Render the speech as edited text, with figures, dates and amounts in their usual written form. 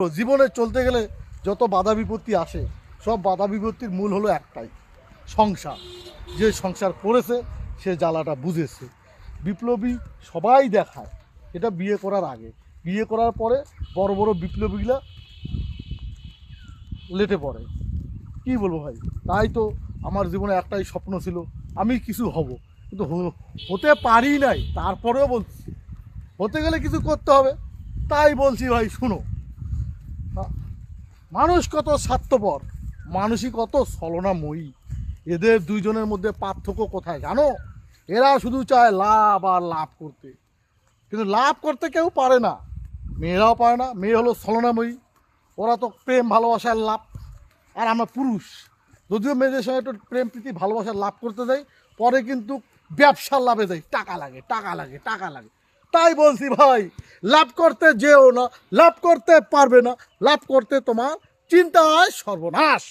তো জীবনে চলতে গেলে যত বাধা বিপত্তি আসে, সব বাধা বিপত্তির মূল হলো একটাই, সংসার। যে সংসার করেছে সে জ্বালাটা বুঝেছে। বিপ্লবী সবাই দেখায়, এটা বিয়ে করার আগে। বিয়ে করার পরে বড় বড় বিপ্লবীগুলা লেটে পড়ে। কি বলবো ভাই, তাই তো আমার জীবনে একটাই স্বপ্ন ছিল, আমি কিছু হব, কিন্তু হতে পারি নাই। তারপরেও বলছি হতে গেলে কিছু করতে হবে। তাই বলছি ভাই, শুনো, মানুষ কত স্বার্থপর, মানুষই কত ছলনাময়ী। এদের দুইজনের মধ্যে পার্থক্য কোথায় জানো? এরা শুধু চায় লাভ আর লাভ করতে, কিন্তু লাভ করতে কেউ পারে না। মেয়েরাও পারে না, মেয়ে হলো ছলনাময়ী। ওরা তো প্রেম ভালোবাসার লাভ, আর আমরা পুরুষ যদিও মেয়েদের সঙ্গে একটু প্রেম প্রীতি ভালোবাসার লাভ করতে যাই, পরে কিন্তু ব্যবসার লাভে যাই, টাকা লাগে টাকা লাগে টাকা লাগে। তাই বলছি ভাই, লাভ করতে যেও না, লাভ করতে পারবে না, লাভ করতে তোমার চিন্তায় সর্বনাশ।